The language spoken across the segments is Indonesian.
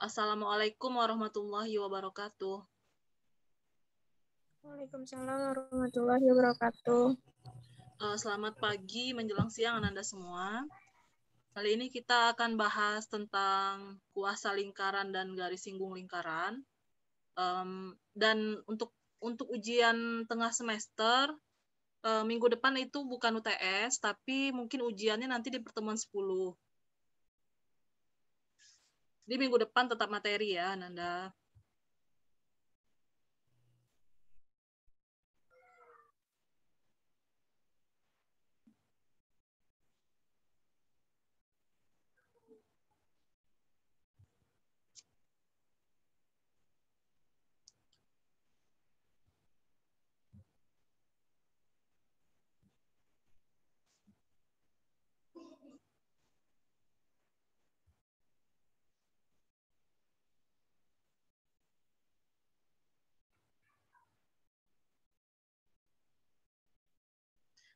Assalamualaikum warahmatullahi wabarakatuh. Waalaikumsalam warahmatullahi wabarakatuh. Selamat pagi menjelang siang Anda semua. Kali ini kita akan bahas tentang kuasa lingkaran dan garis singgung lingkaran. Dan untuk ujian tengah semester, minggu depan itu bukan UTS, tapi mungkin ujiannya nanti di pertemuan 10. Di minggu depan tetap materi ya, Nanda.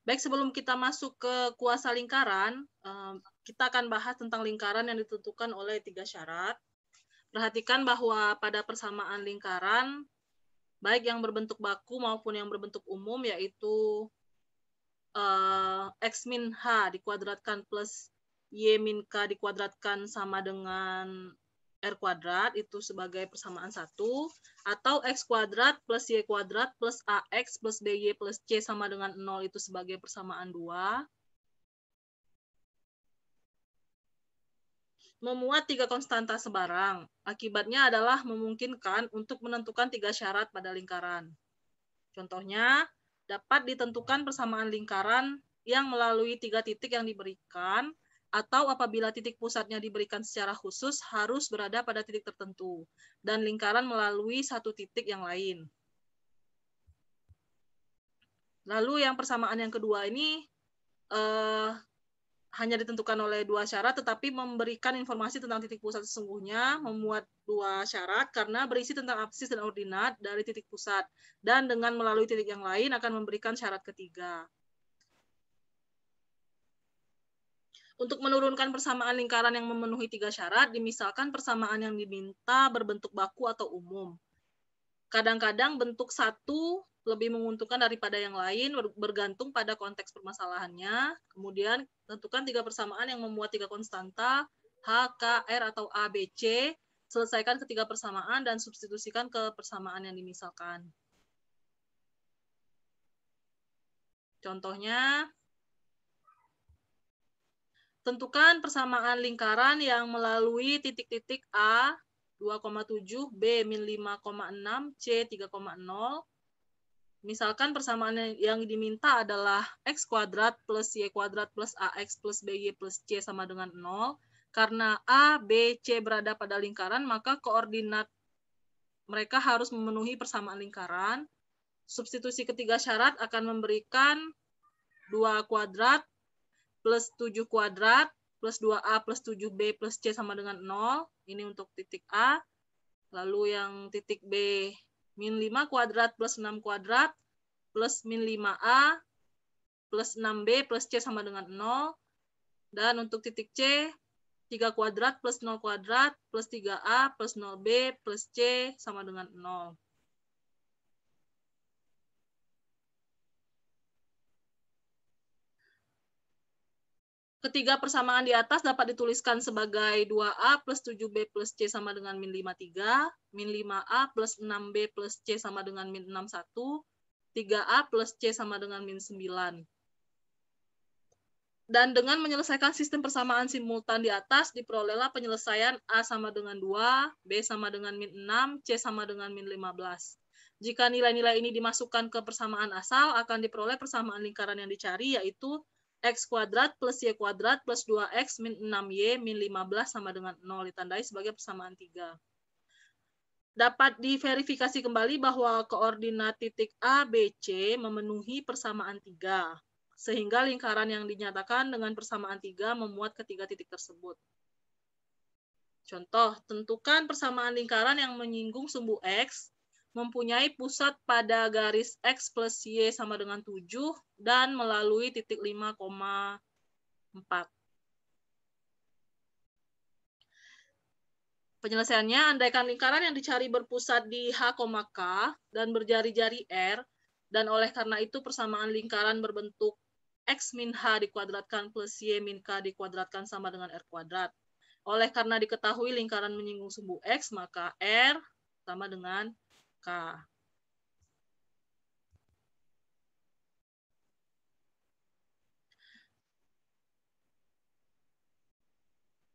Baik, sebelum kita masuk ke kuasa lingkaran, kita akan bahas tentang lingkaran yang ditentukan oleh 3 syarat. Perhatikan bahwa pada persamaan lingkaran, baik yang berbentuk baku maupun yang berbentuk umum, yaitu X min H dikuadratkan plus Y min K dikuadratkan sama dengan R kuadrat, itu sebagai persamaan 1, atau X kuadrat plus Y kuadrat plus AX plus BY plus C sama dengan 0, itu sebagai persamaan 2. Memuat 3 konstanta sebarang. Akibatnya adalah memungkinkan untuk menentukan 3 syarat pada lingkaran. Contohnya, dapat ditentukan persamaan lingkaran yang melalui 3 titik yang diberikan, atau apabila titik pusatnya diberikan secara khusus harus berada pada titik tertentu, dan lingkaran melalui 1 titik yang lain. Lalu yang persamaan yang kedua ini hanya ditentukan oleh 2 syarat, tetapi memberikan informasi tentang titik pusat sesungguhnya, memuat 2 syarat karena berisi tentang absis dan ordinat dari titik pusat, dan dengan melalui titik yang lain akan memberikan syarat ketiga. Untuk menurunkan persamaan lingkaran yang memenuhi 3 syarat, dimisalkan persamaan yang diminta berbentuk baku atau umum. Kadang-kadang bentuk 1 lebih menguntungkan daripada yang lain, bergantung pada konteks permasalahannya. Kemudian tentukan 3 persamaan yang memuat 3 konstanta H, K, R atau A, B, C. Selesaikan ketiga persamaan dan substitusikan ke persamaan yang dimisalkan. Contohnya, tentukan persamaan lingkaran yang melalui titik-titik A 2,7, B min 5,6, C 3,0. Misalkan persamaan yang diminta adalah X kuadrat plus Y kuadrat plus AX plus BY plus C sama dengan 0. Karena A, B, C berada pada lingkaran, maka koordinat mereka harus memenuhi persamaan lingkaran. Substitusi ketiga syarat akan memberikan 2 kuadrat plus 7 kuadrat plus 2A plus 7B plus C sama dengan 0. Ini untuk titik A. Lalu yang titik B, min 5 kuadrat plus 6 kuadrat plus min 5A plus 6B plus C sama dengan 0. Dan untuk titik C, 3 kuadrat plus 0 kuadrat plus 3A plus 0B plus C sama dengan 0. Ketiga persamaan di atas dapat dituliskan sebagai 2A plus 7B plus C sama dengan min 53, min 5A plus 6B plus C sama dengan min 61, 3A plus C sama dengan min 9. Dan dengan menyelesaikan sistem persamaan simultan di atas, diperolehlah penyelesaian A sama dengan 2, B sama dengan min 6, C sama dengan min 15. Jika nilai-nilai ini dimasukkan ke persamaan asal, akan diperoleh persamaan lingkaran yang dicari, yaitu X kuadrat plus Y kuadrat plus 2X min 6Y min 15 sama dengan 0, ditandai sebagai persamaan 3. Dapat diverifikasi kembali bahwa koordinat titik A, B, C memenuhi persamaan 3, sehingga lingkaran yang dinyatakan dengan persamaan 3 memuat ketiga titik tersebut. Contoh, tentukan persamaan lingkaran yang menyinggung sumbu X, mempunyai pusat pada garis X plus Y sama dengan 7, dan melalui titik 5,4. Penyelesaiannya, andaikan lingkaran yang dicari berpusat di H, K dan berjari-jari R, dan oleh karena itu persamaan lingkaran berbentuk X min H dikuadratkan plus Y min K dikuadratkan sama dengan R kuadrat. Oleh karena diketahui lingkaran menyinggung sumbu X, maka R sama dengan K.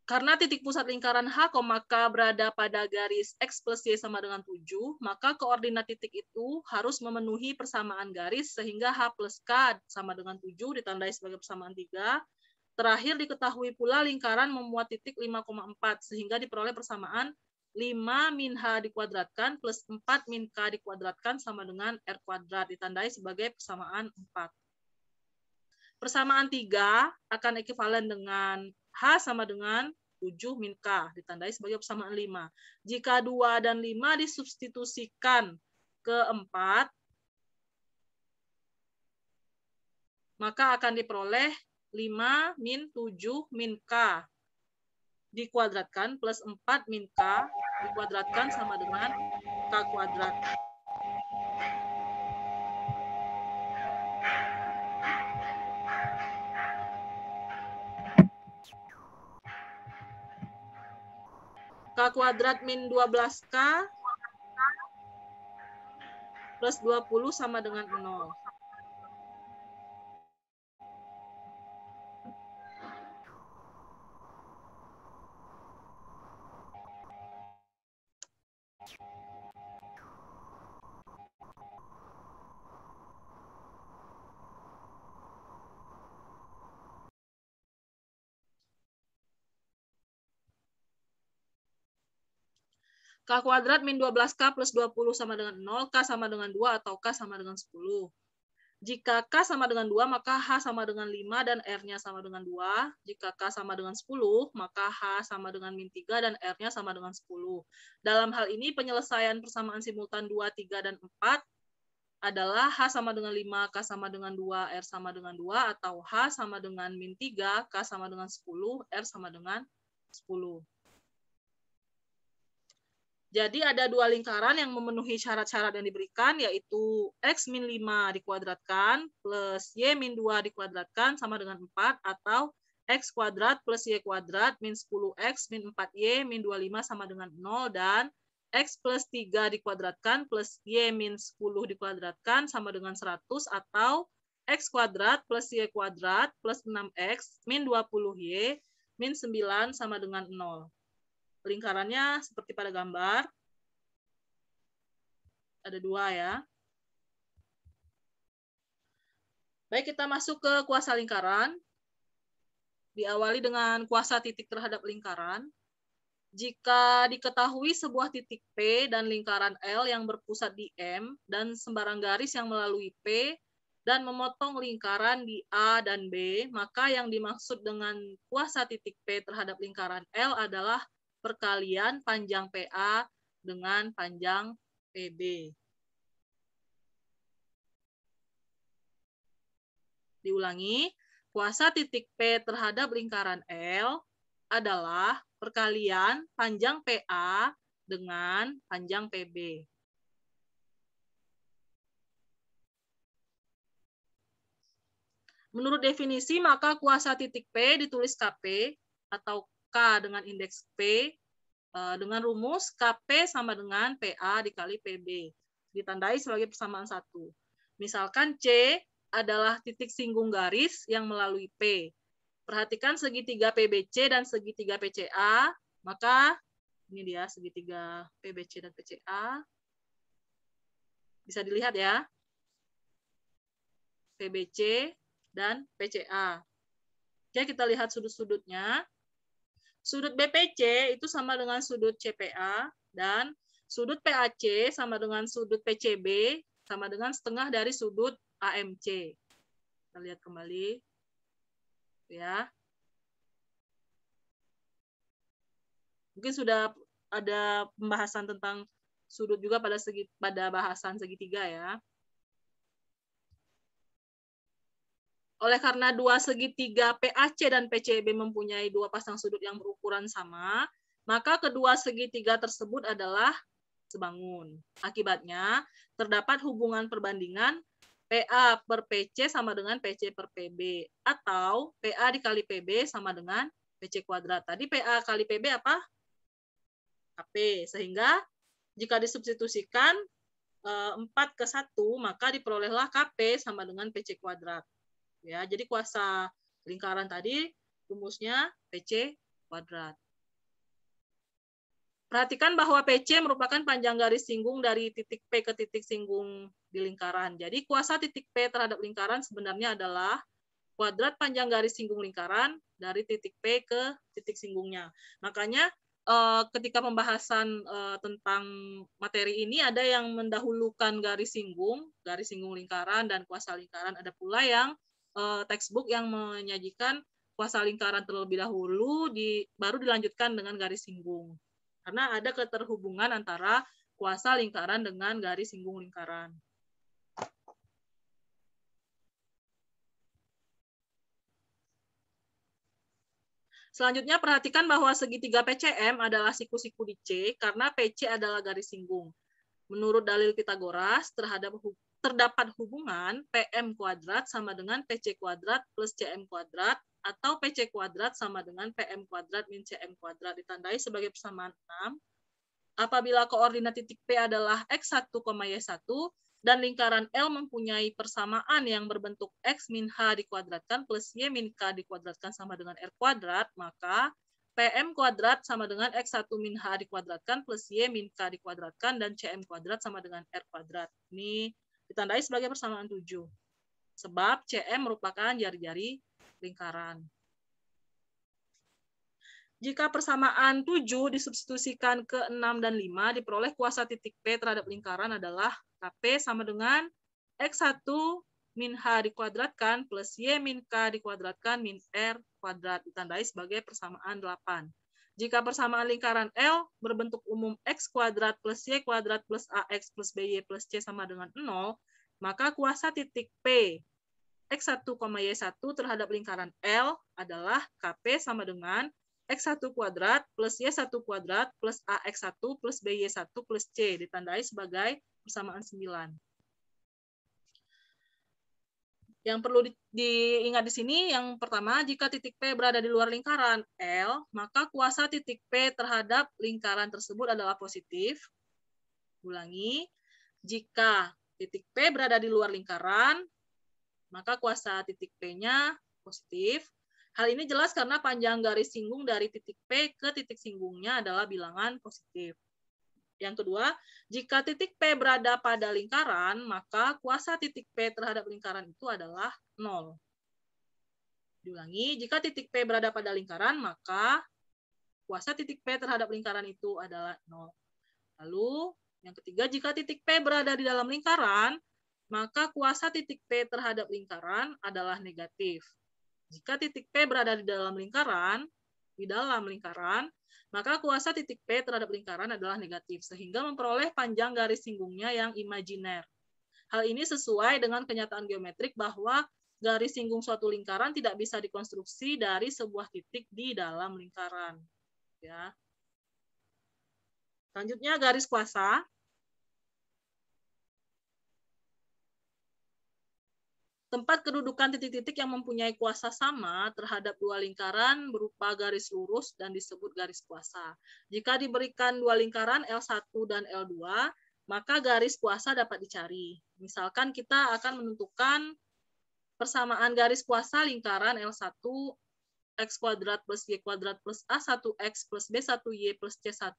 Karena titik pusat lingkaran H, K berada pada garis X plus Y sama dengan 7, maka koordinat titik itu harus memenuhi persamaan garis sehingga H plus K sama dengan 7 ditandai sebagai persamaan 3. Terakhir diketahui pula lingkaran memuat titik 5,4 sehingga diperoleh persamaan 5 min H dikuadratkan plus 4 min K dikuadratkan sama dengan R kuadrat ditandai sebagai persamaan 4. Persamaan 3 akan ekivalen dengan H sama dengan 7 min K, ditandai sebagai persamaan 5. Jika 2 dan 5 disubstitusikan ke 4, maka akan diperoleh 5 min 7 min K dikuadratkan plus 4 min K dikuadratkan sama dengan K kuadrat. K kuadrat min 12K plus 20 sama dengan 0. K kuadrat min 12K plus 20 sama dengan 0, K sama dengan 2 atau K sama dengan 10. Jika K sama dengan 2, maka H sama dengan 5 dan R-nya sama dengan 2. Jika K sama dengan 10, maka H sama dengan min 3 dan R-nya sama dengan 10. Dalam hal ini, penyelesaian persamaan simultan 2, 3, dan 4 adalah H sama dengan 5, K sama dengan 2, R sama dengan 2, atau H sama dengan min 3, K sama dengan 10, R sama dengan 10. Jadi ada dua lingkaran yang memenuhi syarat-syarat yang diberikan, yaitu X min 5 dikuadratkan plus Y min 2 dikuadratkan sama dengan 4, atau X kuadrat plus Y kuadrat min 10X min 4Y min 25 sama dengan 0, dan X plus 3 dikuadratkan plus Y min 10 dikuadratkan sama dengan 100, atau X kuadrat plus Y kuadrat plus 6X min 20Y min 9 sama dengan 0. Lingkarannya seperti pada gambar. Ada dua ya. Baik, kita masuk ke kuasa lingkaran. Diawali dengan kuasa titik terhadap lingkaran. Jika diketahui sebuah titik P dan lingkaran L yang berpusat di M dan sembarang garis yang melalui P dan memotong lingkaran di A dan B, maka yang dimaksud dengan kuasa titik P terhadap lingkaran L adalah perkalian panjang PA dengan panjang PB. Diulangi, kuasa titik P terhadap lingkaran L adalah perkalian panjang PA dengan panjang PB. Menurut definisi, maka kuasa titik P ditulis KP atau K dengan indeks P dengan rumus KP sama dengan PA dikali PB. Ditandai sebagai persamaan 1. Misalkan C adalah titik singgung garis yang melalui P. Perhatikan segitiga PBC dan segitiga PCA, maka ini dia segitiga PBC dan PCA. Bisa dilihat ya. PBC dan PCA. Oke, kita lihat sudut-sudutnya. Sudut BPC itu sama dengan sudut CPA, dan sudut PAC sama dengan sudut PCB, sama dengan setengah dari sudut AMC. Kita lihat kembali. Ya. Mungkin sudah ada pembahasan tentang sudut juga pada bahasan segitiga ya. Oleh karena dua segitiga PAC dan PCB mempunyai dua pasang sudut yang berukuran sama, maka kedua segitiga tersebut adalah sebangun. Akibatnya, terdapat hubungan perbandingan PA per PC sama dengan PC per PB. Atau PA dikali PB sama dengan PC kuadrat. Tadi PA kali PB apa? KP. Sehingga jika disubstitusikan 4/1, maka diperolehlah KP sama dengan PC kuadrat. Ya, jadi kuasa lingkaran tadi rumusnya PC kuadrat. Perhatikan bahwa PC merupakan panjang garis singgung dari titik P ke titik singgung di lingkaran. Jadi kuasa titik P terhadap lingkaran sebenarnya adalah kuadrat panjang garis singgung lingkaran dari titik P ke titik singgungnya. Makanya ketika pembahasan tentang materi ini ada yang mendahulukan garis singgung lingkaran dan kuasa lingkaran. Ada pula yang textbook yang menyajikan kuasa lingkaran terlebih dahulu, baru dilanjutkan dengan garis singgung. Karena ada keterhubungan antara kuasa lingkaran dengan garis singgung lingkaran. Selanjutnya perhatikan bahwa segitiga PCM adalah siku-siku di C karena PC adalah garis singgung. Menurut dalil Pitagoras, terdapat hubungan PM kuadrat sama dengan PC kuadrat plus CM kuadrat atau PC kuadrat sama dengan PM kuadrat min CM kuadrat, ditandai sebagai persamaan 6 apabila koordinat titik P adalah X1, Y1 dan lingkaran L mempunyai persamaan yang berbentuk X min H dikuadratkan plus Y min K dikuadratkan sama dengan R kuadrat, maka PM kuadrat sama dengan X1 min H dikuadratkan plus Y min K dikuadratkan dan CM kuadrat sama dengan R kuadrat. Ini ditandai sebagai persamaan 7. Sebab CM merupakan jari-jari lingkaran. Jika persamaan 7 disubstitusikan ke 6 dan 5, diperoleh kuasa titik P terhadap lingkaran adalah KP sama dengan X1 min H dikuadratkan plus Y min K dikuadratkan min R kuadrat, ditandai sebagai persamaan 8. Jika persamaan lingkaran L berbentuk umum X kuadrat plus Y kuadrat plus AX plus BY plus C sama dengan 0, maka kuasa titik P X1, Y1 terhadap lingkaran L adalah KP sama dengan X1 kuadrat plus Y1 kuadrat plus AX1 plus BY1 plus C, ditandai sebagai persamaan 9. Yang perlu diingat di sini, yang pertama, jika titik P berada di luar lingkaran L, maka kuasa titik P terhadap lingkaran tersebut adalah positif. Ulangi, jika titik P berada di luar lingkaran, maka kuasa titik P-nya positif. Hal ini jelas karena panjang garis singgung dari titik P ke titik singgungnya adalah bilangan positif. Yang kedua, jika titik P berada pada lingkaran, maka kuasa titik P terhadap lingkaran itu adalah 0. Diulangi, jika titik P berada pada lingkaran, maka kuasa titik P terhadap lingkaran itu adalah 0. Lalu, yang ketiga, jika titik P berada di dalam lingkaran, maka kuasa titik P terhadap lingkaran adalah negatif. Jika titik P berada di dalam lingkaran, maka kuasa titik P terhadap lingkaran adalah negatif, sehingga memperoleh panjang garis singgungnya yang imajiner. Hal ini sesuai dengan kenyataan geometrik bahwa garis singgung suatu lingkaran tidak bisa dikonstruksi dari sebuah titik di dalam lingkaran. Ya. Selanjutnya garis kuasa. Tempat kedudukan titik-titik yang mempunyai kuasa sama terhadap dua lingkaran berupa garis lurus dan disebut garis kuasa. Jika diberikan dua lingkaran L1 dan L2, maka garis kuasa dapat dicari. Misalkan kita akan menentukan persamaan garis kuasa lingkaran L1 X kuadrat plus Y kuadrat plus A1X plus B1Y plus C1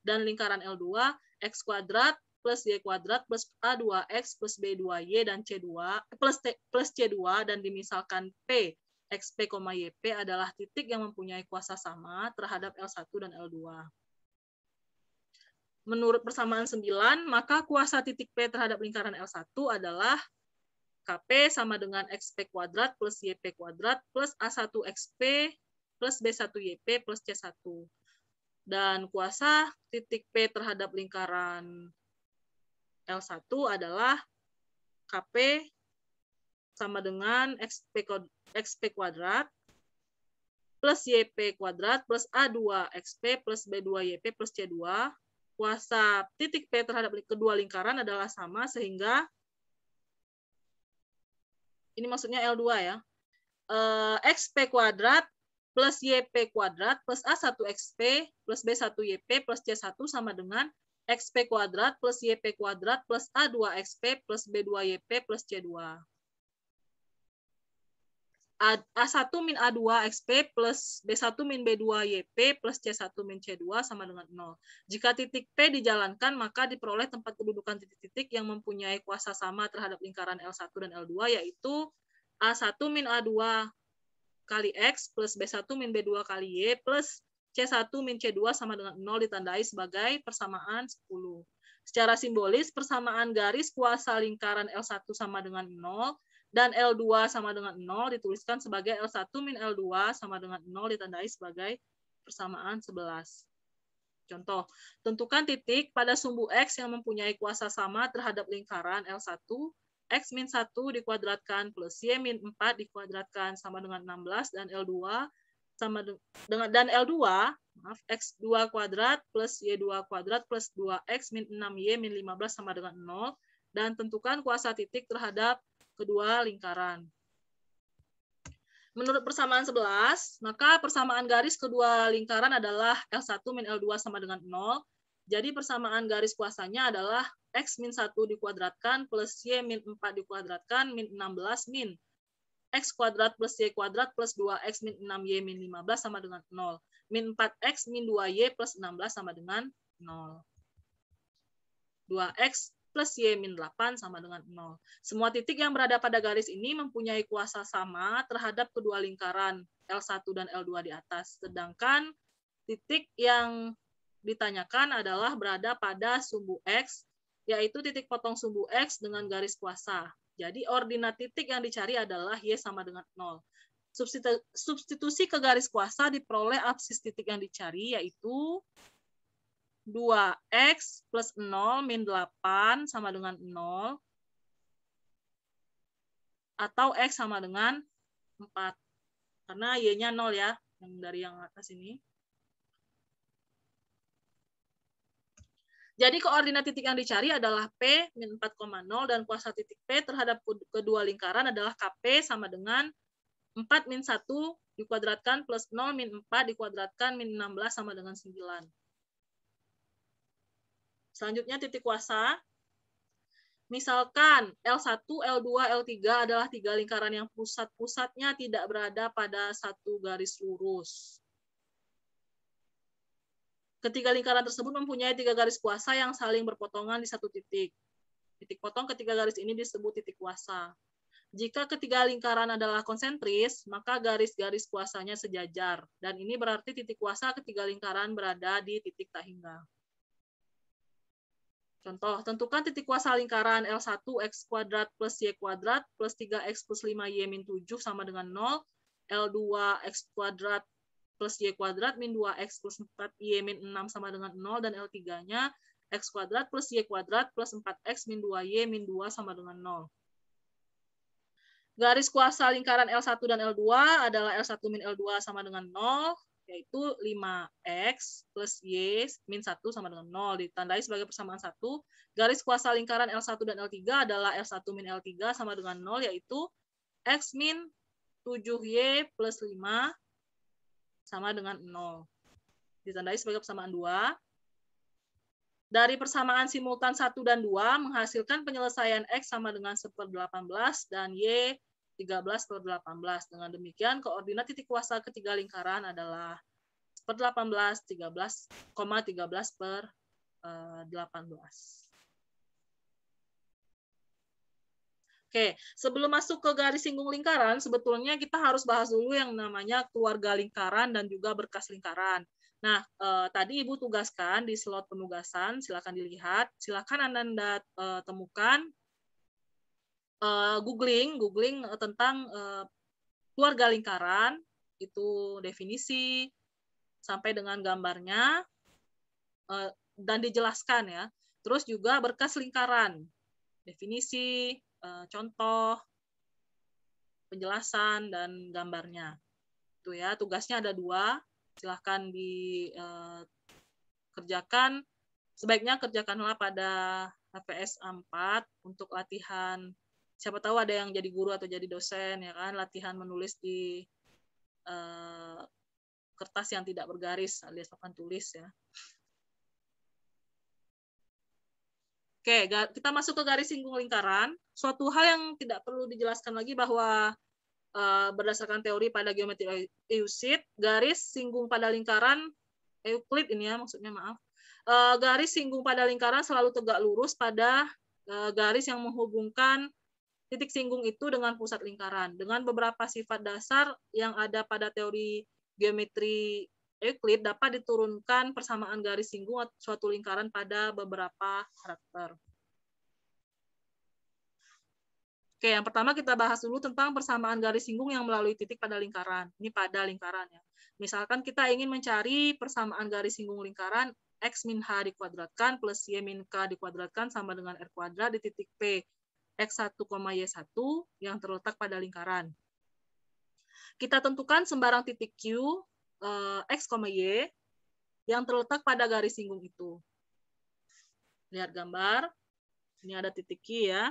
dan lingkaran L2 X kuadrat plus Y kuadrat plus A2X plus B2Y dan C2 plus C2 dan dimisalkan P XP, YP adalah titik yang mempunyai kuasa sama terhadap L1 dan L2. Menurut persamaan 9, maka kuasa titik P terhadap lingkaran L1 adalah KP sama dengan XP kuadrat plus YP kuadrat plus A1XP plus B1YP plus C1. Dan kuasa titik P terhadap lingkaran L1 adalah KP sama dengan XP kuadrat plus YP kuadrat plus A2XP plus B2YP plus C2. Kuasa titik P terhadap kedua lingkaran adalah sama, sehingga ini maksudnya L2 ya. XP kuadrat plus YP kuadrat plus A1XP plus B1YP plus C1 sama dengan XP kuadrat plus YP kuadrat plus A2XP plus B2YP plus C2. A1 min A2XP plus B1 min B2YP plus C1 min C2 sama dengan 0. Jika titik P dijalankan, maka diperoleh tempat kedudukan titik-titik yang mempunyai kuasa sama terhadap lingkaran L1 dan L2, yaitu A1 min A2 kali X plus B1 min B2 kali Y plus C1 min C2 sama dengan 0 ditandai sebagai persamaan 10. Secara simbolis, persamaan garis kuasa lingkaran L1 sama dengan 0 dan L2 sama dengan 0 dituliskan sebagai L1 min L2 sama dengan 0 ditandai sebagai persamaan 11. Contoh, tentukan titik pada sumbu X yang mempunyai kuasa sama terhadap lingkaran L1, X min 1 dikuadratkan plus Y min 4 dikuadratkan sama dengan 16, dan L2 sama dengan L2, X2 kuadrat plus Y2 kuadrat plus 2X min 6Y min 15 sama dengan 0, dan tentukan kuasa titik terhadap kedua lingkaran. Menurut persamaan 11, maka persamaan garis kedua lingkaran adalah L1 min L2 sama dengan 0. Jadi persamaan garis kuasanya adalah X min 1 dikuadratkan plus Y min 4 dikuadratkan min 16 min X kuadrat plus Y kuadrat plus 2X min 6Y min 15 sama dengan 0. Min 4X min 2Y plus 16 sama dengan 0. 2X plus Y min 8 sama dengan 0. Semua titik yang berada pada garis ini mempunyai kuasa sama terhadap kedua lingkaran L1 dan L2 di atas. Sedangkan titik yang ditanyakan adalah berada pada sumbu X, yaitu titik potong sumbu X dengan garis kuasa. Jadi ordinat titik yang dicari adalah Y sama dengan 0. Substitusi ke garis kuasa diperoleh absis titik yang dicari, yaitu 2X plus 0 min 8 sama dengan 0, atau X sama dengan 4. Karena Y-nya 0 ya, yang dari yang atas ini. Jadi koordinat titik yang dicari adalah P min 4,0 dan kuasa titik P terhadap kedua lingkaran adalah KP sama dengan 4 min 1 dikuadratkan plus 0 min 4 dikuadratkan min 16 sama dengan 9. Selanjutnya titik kuasa. Misalkan L1, L2, L3 adalah 3 lingkaran yang pusat-pusatnya tidak berada pada satu garis lurus. Ketiga lingkaran tersebut mempunyai 3 garis kuasa yang saling berpotongan di satu titik. Titik potong ketiga garis ini disebut titik kuasa. Jika ketiga lingkaran adalah konsentris, maka garis-garis kuasanya sejajar. Dan ini berarti titik kuasa ketiga lingkaran berada di titik tak hingga. Contoh, tentukan titik kuasa lingkaran L1 X kuadrat plus Y kuadrat plus 3X plus 5Y min 7 sama dengan 0, L2 X kuadrat plus Y kuadrat min 2X plus 4Y min 6 sama dengan 0, dan L3-nya X kuadrat plus Y kuadrat plus 4X min 2Y min 2 sama dengan 0. Garis kuasa lingkaran L1 dan L2 adalah L1 min L2 sama dengan 0, yaitu 5X plus Y min 1 sama dengan 0, ditandai sebagai persamaan 1. Garis kuasa lingkaran L1 dan L3 adalah L1 min L3 sama dengan 0, yaitu X min 7Y plus 5 sama dengan 0. Ditandai sebagai persamaan 2. Dari persamaan simultan 1 dan 2 menghasilkan penyelesaian X sama dengan 1/18 dan Y 13/18. Dengan demikian, koordinat titik kuasa ketiga lingkaran adalah 1/18, 13,13/18. Oke, sebelum masuk ke garis singgung lingkaran, sebetulnya kita harus bahas dulu yang namanya keluarga lingkaran dan juga berkas lingkaran. Nah, tadi Ibu tugaskan di slot penugasan, silakan dilihat. Silakan Anda temukan googling tentang keluarga lingkaran, itu definisi sampai dengan gambarnya dan dijelaskan ya. Terus juga berkas lingkaran, definisi, contoh, penjelasan, dan gambarnya. Tuh ya, tugasnya ada 2. Silahkan dikerjakan. Sebaiknya kerjakanlah pada HPS 4 untuk latihan. Siapa tahu ada yang jadi guru atau jadi dosen, ya kan? Latihan menulis di kertas yang tidak bergaris alias papan tulis ya. Oke, kita masuk ke garis singgung lingkaran. Suatu hal yang tidak perlu dijelaskan lagi bahwa berdasarkan teori pada geometri Euclid, garis singgung pada lingkaran Euclid ini ya maksudnya maaf. Garis singgung pada lingkaran selalu tegak lurus pada garis yang menghubungkan titik singgung itu dengan pusat lingkaran. Dengan beberapa sifat dasar yang ada pada teori geometri Euclid dapat diturunkan persamaan garis singgung suatu lingkaran pada beberapa karakter. Oke, yang pertama kita bahas dulu tentang persamaan garis singgung yang melalui titik pada lingkaran. Ini pada lingkaran ya. Misalkan kita ingin mencari persamaan garis singgung lingkaran X min H dikuadratkan plus Y min K dikuadratkan sama dengan R kuadrat di titik P X1, Y1 yang terletak pada lingkaran. Kita tentukan sembarang titik Q X, Y yang terletak pada garis singgung itu. Lihat gambar. Ini ada titik Q ya.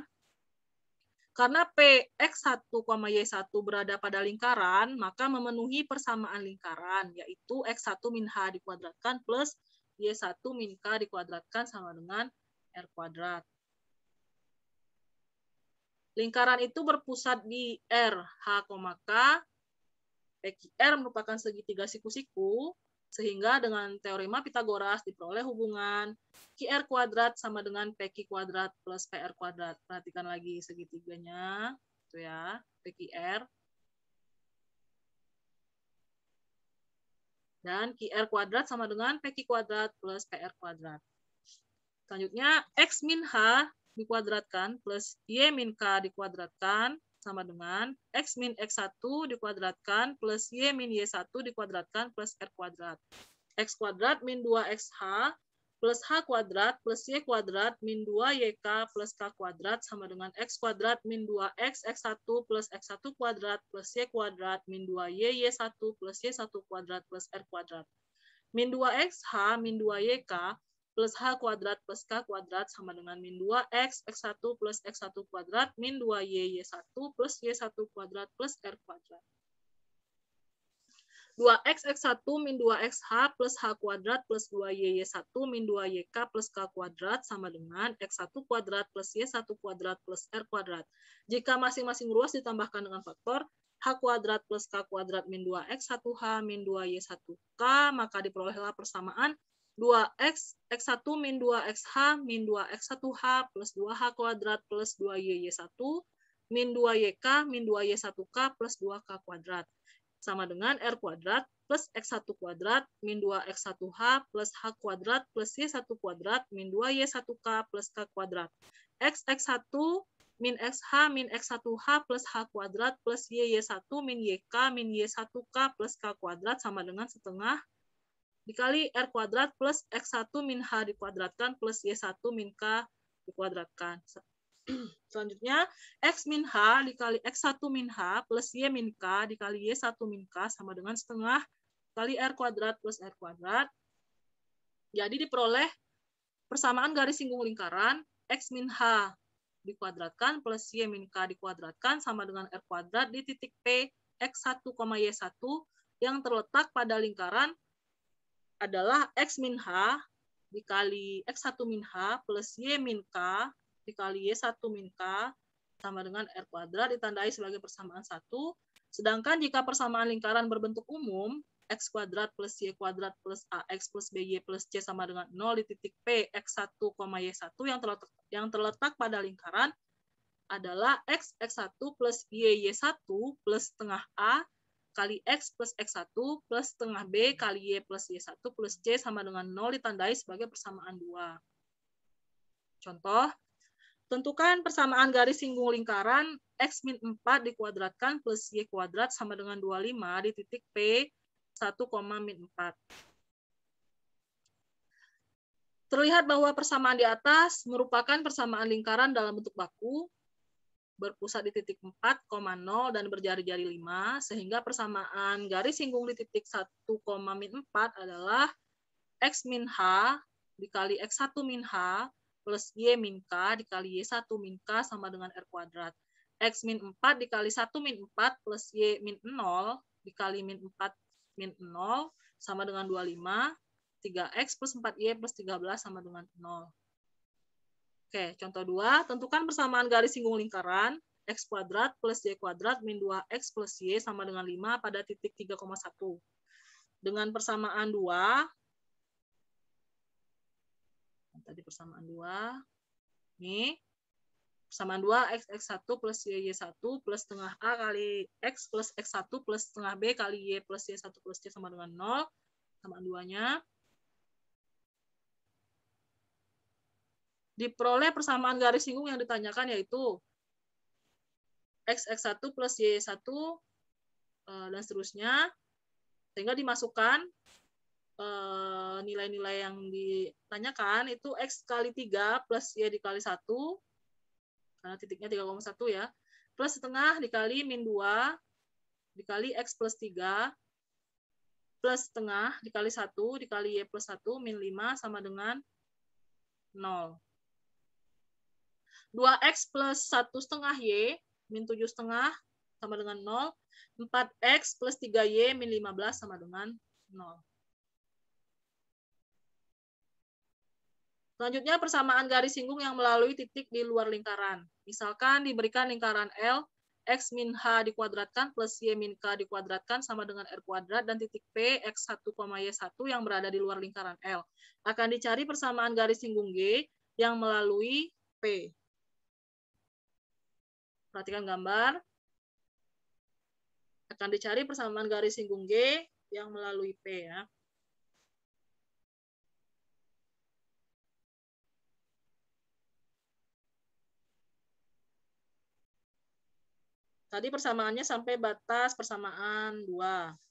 Karena Px1, Y1 berada pada lingkaran, maka memenuhi persamaan lingkaran, yaitu X1 min H dikuadratkan plus Y1 min K dikuadratkan sama dengan R kuadrat. Lingkaran itu berpusat di R, H, K. PQR merupakan segitiga siku-siku, sehingga dengan teorema Pitagoras diperoleh hubungan QR kuadrat sama dengan PQ kuadrat plus PR kuadrat. Perhatikan lagi segitiganya, itu ya, PQR. Dan QR kuadrat sama dengan PQ kuadrat plus PR kuadrat. Selanjutnya, X min H dikuadratkan plus Y min K dikuadratkan sama dengan X min X1 dikuadratkan plus Y min Y1 dikuadratkan plus R kuadrat. X kuadrat min 2XH plus H kuadrat plus Y kuadrat min 2YK plus K kuadrat sama dengan X kuadrat min 2X X1 plus X1 kuadrat plus Y kuadrat min 2Y Y1 plus Y1 kuadrat plus R kuadrat. Min 2XH min 2YK plus H kuadrat plus K kuadrat sama dengan min 2X X1 plus X1 kuadrat min 2Y Y1 plus Y1 kuadrat plus R kuadrat. 2X X1 min 2XH plus H kuadrat plus 2Y Y1 min 2YK plus K kuadrat sama dengan X1 kuadrat plus Y1 kuadrat plus R kuadrat. Jika masing-masing ruas ditambahkan dengan faktor H kuadrat plus K kuadrat min 2X 1H min 2Y1K, maka diperolehlah persamaan 2X X1 min 2XH min 2X1H plus 2H kuadrat plus 2Y1 min 2YK min 2Y1K plus 2K kuadrat sama dengan R kuadrat plus X1 kuadrat min 2X1H plus H kuadrat plus Y1 kuadrat min 2Y1K plus K kuadrat. X1 min XH min X1H plus H kuadrat plus Y1 min YK min Y1K plus K kuadrat sama dengan setengah dikali R kuadrat plus X1 min H dikuadratkan plus Y1 min K dikuadratkan. Selanjutnya, X min H dikali X1 min H plus Y min K dikali Y1 min K sama dengan setengah kali R kuadrat plus R kuadrat. Jadi diperoleh persamaan garis singgung lingkaran X min H dikuadratkan plus Y min K dikuadratkan sama dengan R kuadrat di titik P X1, Y1 yang terletak pada lingkaran adalah X min H dikali X1 min H plus Y min K dikali Y1 min K sama dengan R kuadrat ditandai sebagai persamaan 1. Sedangkan jika persamaan lingkaran berbentuk umum, X kuadrat plus Y kuadrat plus AX plus BY plus C sama dengan 0 di titik P X1, Y1 yang terletak pada lingkaran adalah X X1 plus Y Y1 plus setengah A kali X plus X1 plus setengah B kali Y plus Y1 plus C sama dengan 0 ditandai sebagai persamaan 2. Contoh, tentukan persamaan garis singgung lingkaran X min 4 dikuadratkan plus Y kuadrat sama dengan 25 di titik P 1, min 4. Terlihat bahwa persamaan di atas merupakan persamaan lingkaran dalam bentuk baku. berpusat di titik 4,0 dan berjari-jari 5, sehingga persamaan garis singgung di titik 1, min 4 adalah X min H dikali X1 min H plus Y min K dikali Y1 min K sama dengan R kuadrat. X min 4 dikali 1 min 4 plus Y min 0 dikali min 4 min 0 sama dengan 25. 3X plus 4Y plus 13 sama dengan 0. Oke, contoh 2. Tentukan persamaan garis singgung lingkaran X kuadrat plus Y kuadrat min 2X plus Y sama dengan 5 pada titik 3,1. Dengan persamaan 2, tadi persamaan 2, nih, persamaan 2, X1 plus Y1 plus setengah A kali X plus X1 plus setengah B kali Y plus Y1 plus C sama dengan 0. Persamaan 2-nya. Diperoleh persamaan garis singgung yang ditanyakan yaitu X1 plus Y1 dan seterusnya, sehingga dimasukkan nilai-nilai yang ditanyakan itu X kali 3 plus Y dikali 1, karena titiknya 3,1 ya, plus setengah dikali min 2 dikali X plus 3 plus setengah dikali 1 dikali Y plus 1 min 5 sama dengan 0. 2X plus 1 setengah Y min 7 setengah sama dengan 0. 4X plus 3Y min 15 sama dengan 0. Selanjutnya persamaan garis singgung yang melalui titik di luar lingkaran. Misalkan diberikan lingkaran L, X min H dikuadratkan plus Y min K dikuadratkan sama dengan R kuadrat dan titik P, X1, Y1 yang berada di luar lingkaran L. Akan dicari persamaan garis singgung G yang melalui P. Perhatikan gambar. Akan dicari persamaan garis singgung G yang melalui P ya. Tadi persamaannya sampai batas persamaan 2.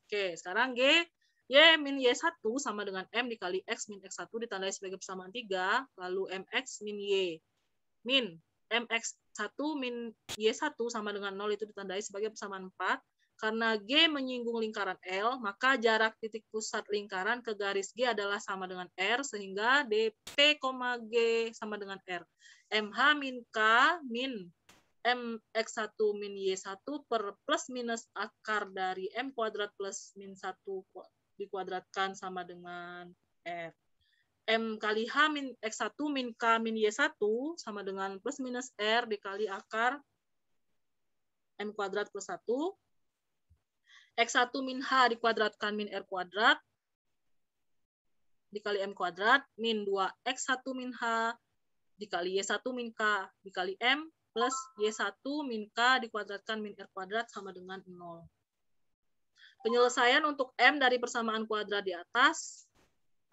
Oke, sekarang G, Y min Y1 sama dengan M dikali X min X1 ditandai sebagai persamaan 3, lalu MX min Y min MX1 min Y1 sama dengan 0 itu ditandai sebagai persamaan 4. Karena G menyinggung lingkaran L, maka jarak titik pusat lingkaran ke garis G adalah sama dengan R, sehingga DP, G sama dengan R. MH min K min MX1 min Y1 per plus minus akar dari M kuadrat plus min 1 dikuadratkan sama dengan R. M kali H min X1 min K min Y1 sama dengan plus minus R dikali akar M kuadrat plus 1. X1 min H dikuadratkan min R kuadrat dikali M kuadrat min 2X1 min H dikali Y1 min K dikali M plus Y1 min K dikuadratkan min R kuadrat sama dengan 0. Penyelesaian untuk M dari persamaan kuadrat di atas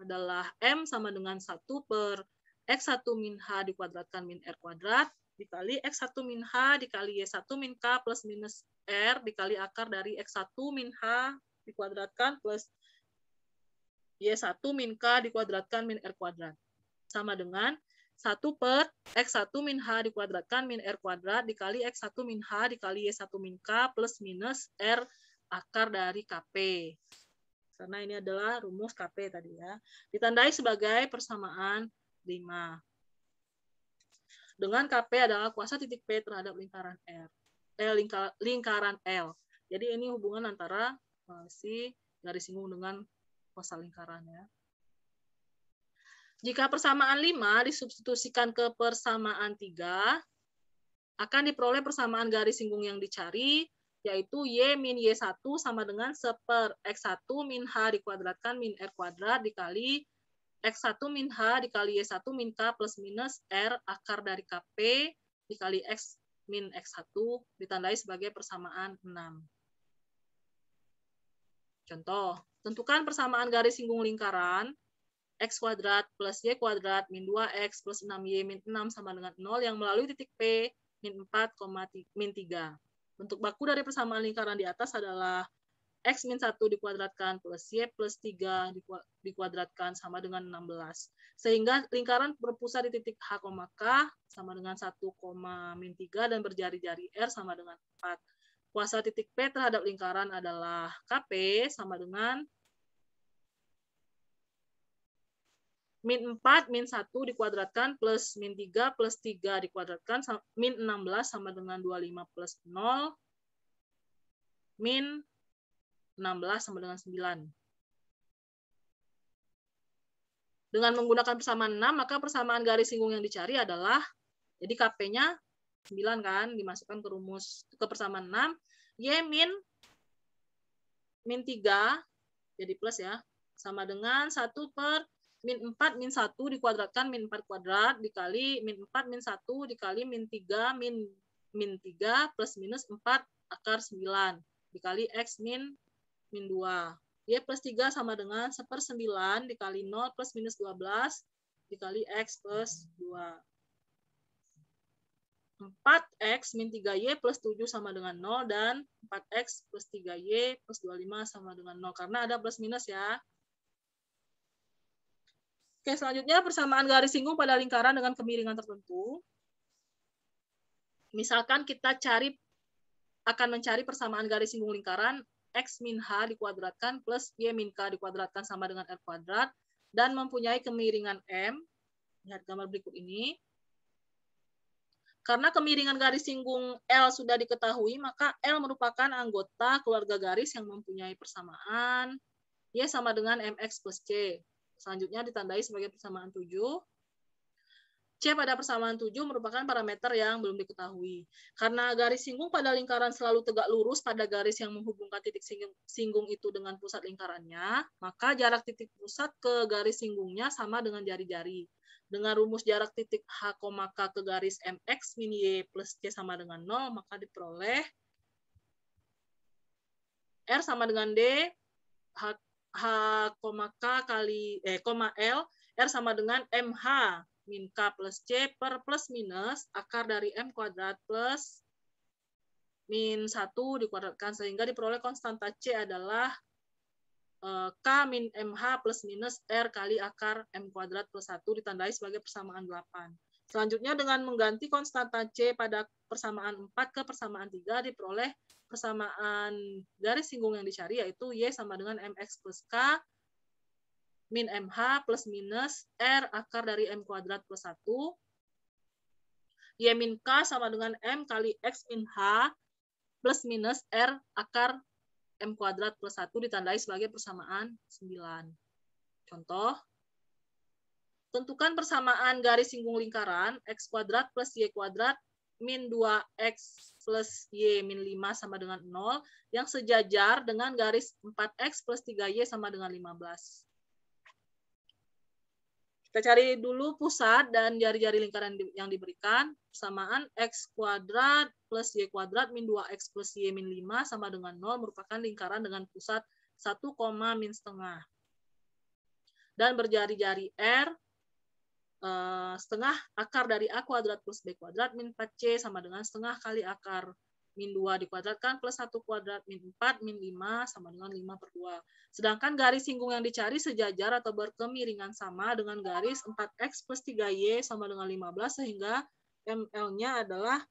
adalah M sama dengan 1 per X1 min H dikuadratkan min R kuadrat dikali X1 min H dikali Y1 min K plus minus R dikali akar dari X1 min H dikuadratkan plus Y1 min K dikuadratkan min R kuadrat. Sama dengan 1 per X1 min H dikuadratkan min R kuadrat dikali X1 min H dikali Y1 min K plus minus R akar dari KP. Karena ini adalah rumus KP tadi ya. Ditandai sebagai persamaan 5. Dengan KP adalah kuasa titik P terhadap lingkaran R. Lingkaran L. Jadi ini hubungan antara si garis singgung dengan kuasa lingkaran ya. Jika persamaan 5 disubstitusikan ke persamaan 3, akan diperoleh persamaan garis singgung yang dicari, yaitu Y min Y1 sama dengan 1 per X1 min H dikuadratkan min R kuadrat dikali X1 min H dikali Y1 min K plus minus R akar dari KP dikali X min X1 ditandai sebagai persamaan 6. Contoh, tentukan persamaan garis singgung lingkaran X kuadrat plus Y kuadrat min 2X plus 6Y min 6 sama dengan 0 yang melalui titik P min 4, min 3. Bentuk baku dari persamaan lingkaran di atas adalah X min 1 dikuadratkan plus Y plus 3 dikuadratkan sama dengan 16. Sehingga lingkaran berpusat di titik H, K sama dengan 1, min 3 dan berjari-jari R sama dengan 4. Kuasa titik P terhadap lingkaran adalah KP sama dengan min 4, min 1 dikuadratkan plus min 3 plus 3 dikuadratkan min 16 sama dengan 25 plus 0 min 16 sama dengan 9. Dengan menggunakan persamaan 6, maka persamaan garis singgung yang dicari adalah, jadi KP-nya 9 kan, dimasukkan ke rumus, ke persamaan 6, Y min 3, jadi plus ya, sama dengan 1 per min 4, min 1 dikuadratkan min 4 kuadrat, dikali min 4, min 1, dikali min 3, min 3, plus minus 4 akar 9, dikali X min 2. Y plus 3 sama dengan 1/9 dikali 0 plus minus 12 dikali X plus 2. 4X min 3Y plus 7 sama dengan 0 dan 4X plus 3Y plus 25 sama dengan 0. Karena ada plus minus ya. Oke, selanjutnya persamaan garis singgung pada lingkaran dengan kemiringan tertentu. Misalkan kita akan mencari persamaan garis singgung lingkaran X min H dikuadratkan plus Y min K dikuadratkan sama dengan R kuadrat dan mempunyai kemiringan M. Lihat gambar berikut ini. Karena kemiringan garis singgung L sudah diketahui, maka L merupakan anggota keluarga garis yang mempunyai persamaan Y sama dengan MX plus C. Selanjutnya ditandai sebagai persamaan 7. C pada persamaan 7 merupakan parameter yang belum diketahui. Karena garis singgung pada lingkaran selalu tegak lurus pada garis yang menghubungkan titik singgung itu dengan pusat lingkarannya, maka jarak titik pusat ke garis singgungnya sama dengan jari-jari. Dengan rumus jarak titik H, K ke garis MX min Y plus C sama dengan 0, maka diperoleh R sama dengan D, H, K kali, L, R sama dengan MH min K plus C per plus minus akar dari M kuadrat plus min 1 dikuadratkan, sehingga diperoleh konstanta C adalah K min MH plus minus R kali akar M kuadrat plus 1 ditandai sebagai persamaan 8. Selanjutnya dengan mengganti konstanta C pada persamaan 4 ke persamaan 3 diperoleh persamaan garis singgung yang dicari, yaitu Y sama dengan MX plus K min MH plus minus R akar dari M kuadrat plus 1. Y min K sama dengan M kali X min H plus minus R akar M kuadrat plus 1 ditandai sebagai persamaan 9. Contoh, tentukan persamaan garis singgung lingkaran X kuadrat plus Y kuadrat min 2X plus Y min 5 sama dengan 0 yang sejajar dengan garis 4X plus 3Y sama dengan 15. Kita cari dulu pusat dan jari-jari lingkaran yang diberikan. Persamaan X kuadrat plus Y kuadrat min 2X plus Y min 5 sama dengan 0 merupakan lingkaran dengan pusat 1, min setengah. Dan berjari-jari R setengah akar dari A kuadrat plus B kuadrat min 4C sama dengan setengah kali akar min 2 dikuadratkan plus 1 kuadrat min 4 min 5 sama dengan 5/2. Sedangkan garis singgung yang dicari sejajar atau berkemiringan sama dengan garis 4X plus 3Y sama dengan 15 sehingga ML-nya adalah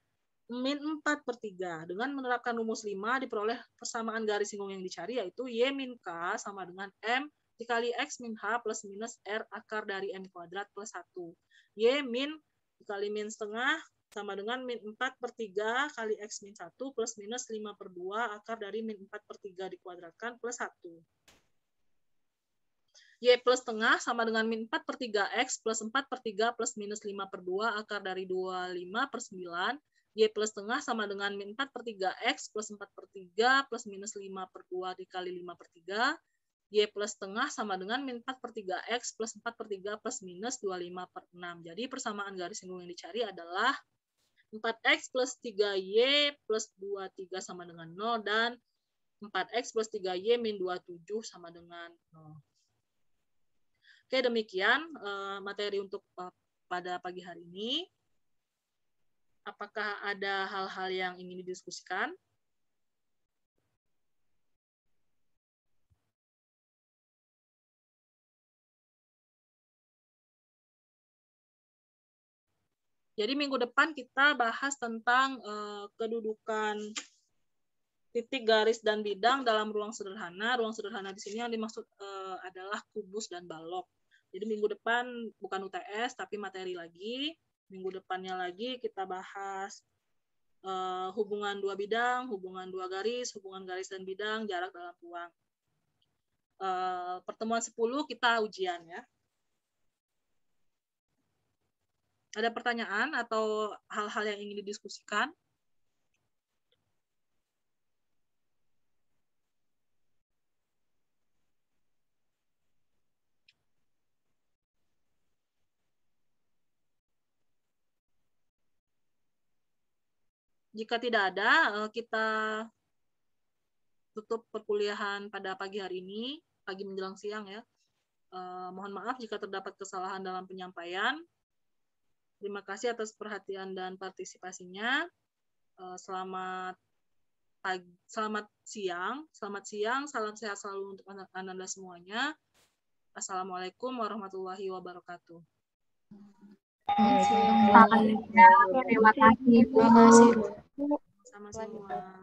min 4/3. Dengan menerapkan rumus 5 diperoleh persamaan garis singgung yang dicari, yaitu Y min K sama dengan M dikali X min H plus minus R akar dari M kuadrat plus 1. Y min dikali min setengah sama dengan min 4/3 kali X min 1 plus minus 5/2 akar dari min 4/3 dikuadratkan plus 1. Y plus setengah sama dengan min 4/3X plus 4/3 plus minus 5/2 akar dari 25/9. Y plus setengah sama dengan min 4/3X plus 4/3 plus minus 5/2 dikali 5/3. Y plus setengah sama dengan min 4/3X plus 4/3 plus minus 25/6. Jadi persamaan garis singgung yang dicari adalah 4X plus 3Y plus 23 sama dengan 0 dan 4X plus 3Y min 27 sama dengan 0. Oke, demikian materi untuk pada pagi hari ini. Apakah ada hal-hal yang ingin didiskusikan? Jadi minggu depan kita bahas tentang kedudukan titik, garis, dan bidang dalam ruang sederhana. Ruang sederhana di sini yang dimaksud adalah kubus dan balok. Jadi minggu depan bukan UTS, tapi materi lagi. Minggu depannya lagi kita bahas hubungan dua bidang, hubungan dua garis, hubungan garis dan bidang, jarak dalam ruang. Pertemuan 10 kita ujian ya. Ada pertanyaan atau hal-hal yang ingin didiskusikan? Jika tidak ada, kita tutup perkuliahan pada pagi hari ini, pagi menjelang siang ya. Mohon maaf jika terdapat kesalahan dalam penyampaian. Terima kasih atas perhatian dan partisipasinya. Selamat siang, salam sehat selalu untuk Anda semuanya. Assalamualaikum warahmatullahi wabarakatuh. Terima kasih. Sama-sama.